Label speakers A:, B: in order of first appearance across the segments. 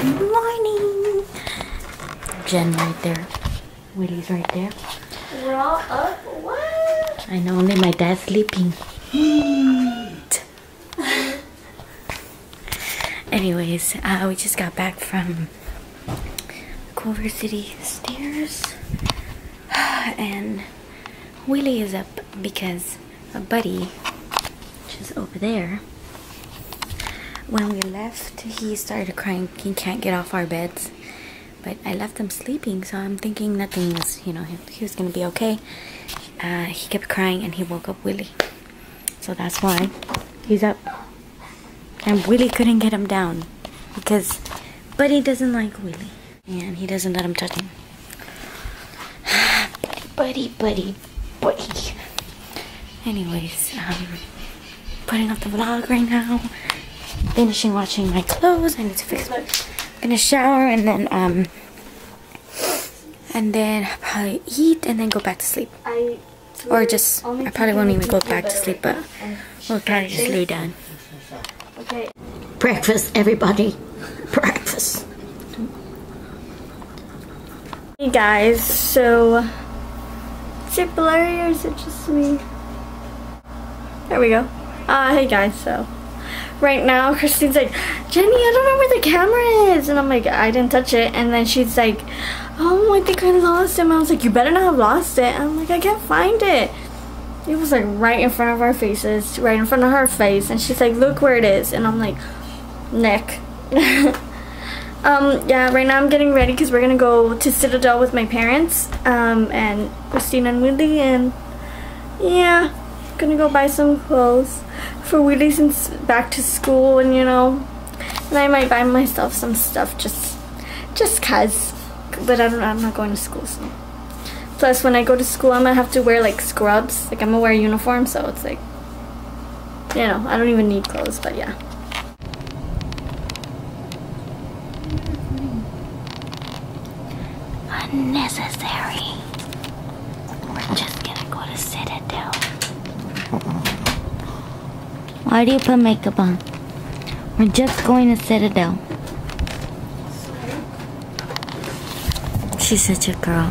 A: Good morning. Jen right there. Willie's right there.
B: We're all up. What?
A: I know, only my dad's sleeping. Anyways, we just got back from Culver City stairs. And Willie is up because a buddy, which is over there, when we left, he started crying. He can't get off our beds. But I left him sleeping, so I'm thinking nothing was, you know, he was gonna be okay. He kept crying and he woke up Willie. So that's why he's up. And Willie couldn't get him down because Buddy doesn't like Willie. And he doesn't let him touch him. Buddy. Anyways, putting up the vlog right now. Finishing washing my clothes. I need to fix my... Gonna shower and then probably eat and then go back to sleep. Or just, I probably won't even go back to sleep, but we'll probably just lay down.
B: Okay.
A: Breakfast, everybody. Breakfast.
B: Hey guys, so is it blurry or is it just me? There we go. Hey guys, so right now Christine's like, Jenny, I don't know where the camera is, and I'm like, I didn't touch it. And then she's like, oh, I think I lost him. I was like, you better not have lost it. And I'm like, I can't find it. It was like right in front of our faces, right in front of her face, and she's like, look where it is. And I'm like, Nick. Yeah, right now I'm getting ready because we're gonna go to Citadel with my parents, and Christine and Willie, and yeah, gonna go buy some clothes for Willie since back to school, and you know, and I might buy myself some stuff just cause, but I'm not going to school soon. Plus, when I go to school, I'm gonna have to wear like scrubs, like I'm gonna wear a uniform, so it's like, you know, I don't even need clothes, but yeah.
A: Unnecessary. We're just gonna go to Citadel. Why do you put makeup on? We're just going to Citadel. She's such a girl.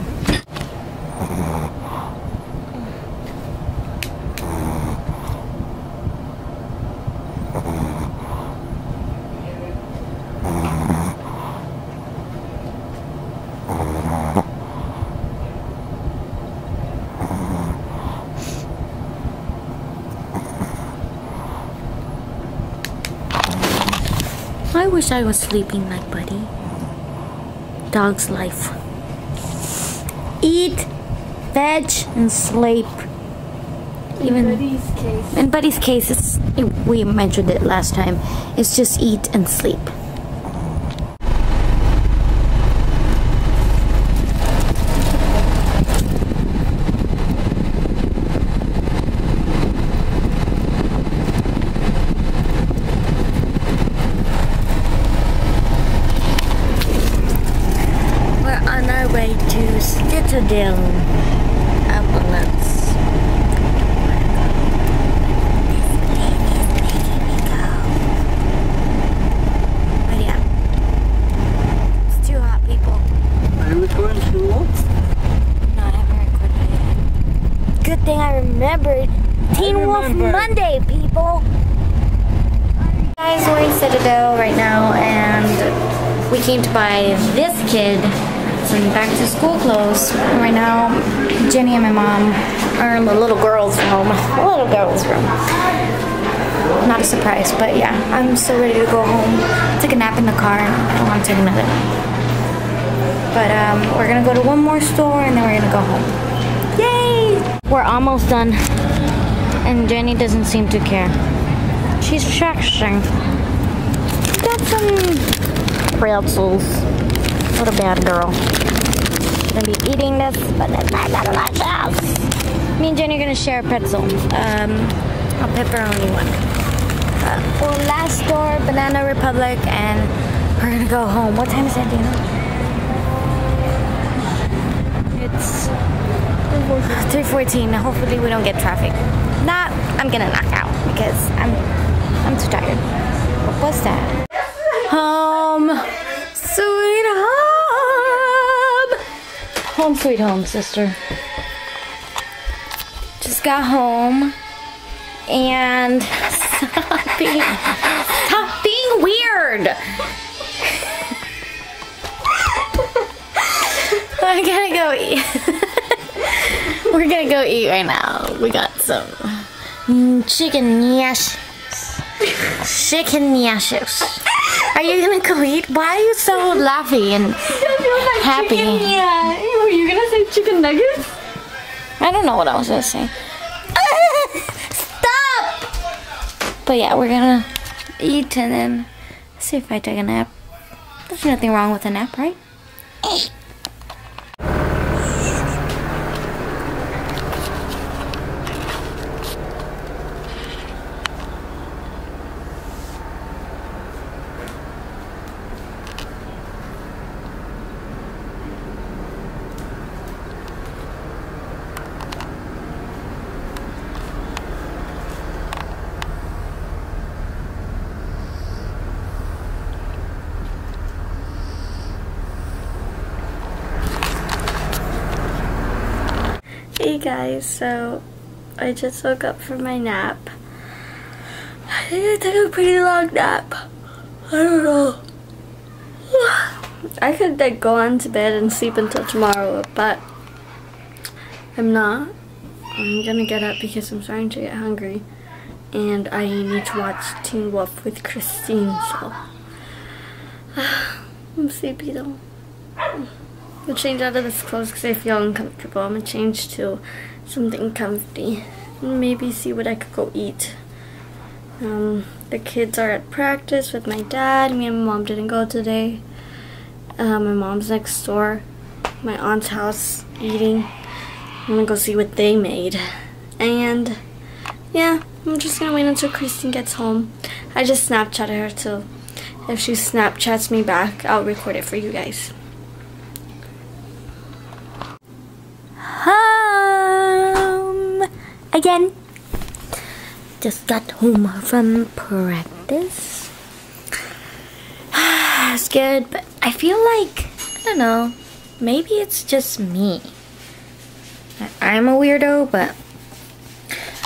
A: I wish I was sleeping like Buddy. Dog's life. Eat, veg, and sleep. Even in Buddy's case, it's, we mentioned it last time. It's just eat and sleep. Way to Citadel Ambulance. This plane is making me go. But yeah, it's too hot, people.
C: Are you recording Teen Wolf?
A: No, I haven't recorded it. Good thing I remembered. Teen Wolf Monday, people. Guys, we're in Citadel right now, and we came to buy this kid some back to school clothes. Right now, Jenny and my mom are in the little girls' room. Not a surprise, but yeah, I'm so ready to go home. Took a nap in the car. I don't want to take another. But we're gonna go to one more store and then we're gonna go home. Yay! We're almost done, and Jenny doesn't seem to care. She's flexing. Got some pretzels. What a bad girl. Gonna be eating this, but it's not that delicious. Me and Jenny are gonna share a pretzel. A pepperoni one. For last store, Banana Republic, and we're gonna go home. What time is it, do you know? It's 3:14. Hopefully we don't get traffic. Not, I'm gonna knock out because I'm too tired. What was that? Home Home sweet home, sister. Just got home and stop being weird. I gotta go eat. We're gonna go eat right now. We got some chicken yashes. Chicken yashes. Are you gonna go eat? Why are you so laughy and happy?
B: Yeah. Were you gonna say chicken nuggets?
A: I don't know what I was gonna say. Stop! But yeah, we're gonna eat and then see if I take a nap. There's nothing wrong with a nap, right?
B: Hey guys, so I just woke up from my nap. I think I took a pretty long nap. I don't know. I could like go on to bed and sleep until tomorrow, but I'm not. I'm gonna get up because I'm starting to get hungry and I need to watch Teen Wolf with Christine, so I'm sleepy though. I'm gonna change out of this clothes because I feel uncomfortable. I'm gonna change to something comfy and maybe see what I could go eat. The kids are at practice with my dad. Me and my mom didn't go today. My mom's next door, my aunt's house, eating. I'm gonna go see what they made. And yeah, I'm just gonna wait until Christine gets home. I just Snapchatted her, so if she Snapchats me back, I'll record it for you guys.
A: Home again. Just got home from practice. It's good, but I feel like, I don't know, maybe it's just me. I'm a weirdo, but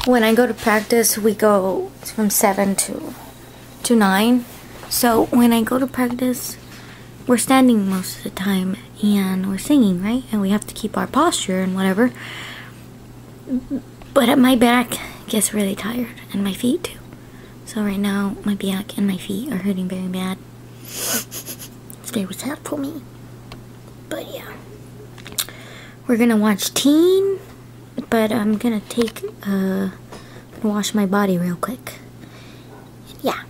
A: when I go to practice, we go from 7 to 9. So when I go to practice, we're standing most of the time and we're singing, right? And we have to keep our posture and whatever. But my back gets really tired and my feet too. So right now my back and my feet are hurting very bad. It's very sad for me. But yeah. We're gonna watch Teen, but I'm gonna wash my body real quick. Yeah.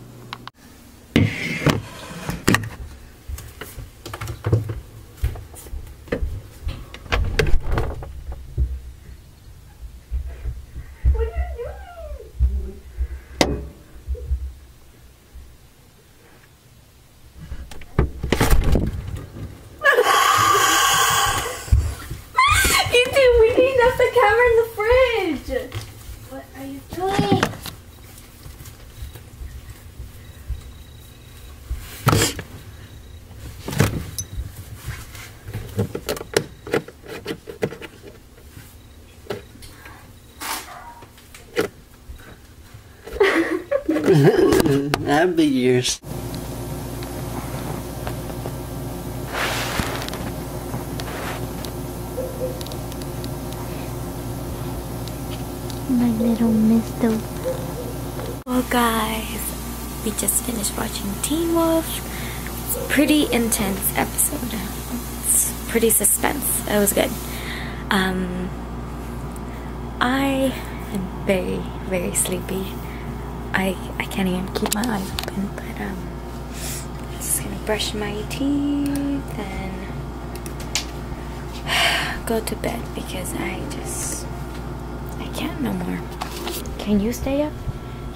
B: The camera in the fridge.
A: What are you doing?
C: Happy years.
A: My little mister. Well guys, we just finished watching Teen Wolf. It's a pretty intense episode. It's pretty suspense. It was good. I am very, very sleepy. I can't even keep my eyes open, but I'm just gonna brush my teeth and go to bed because I can't no more. Can you stay up?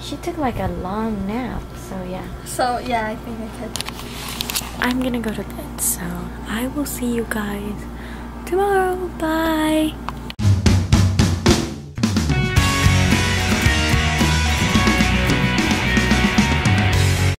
A: She took like a long nap, so yeah.
B: So yeah, I think I could.
A: I'm gonna go to bed, so I will see you guys tomorrow. Bye.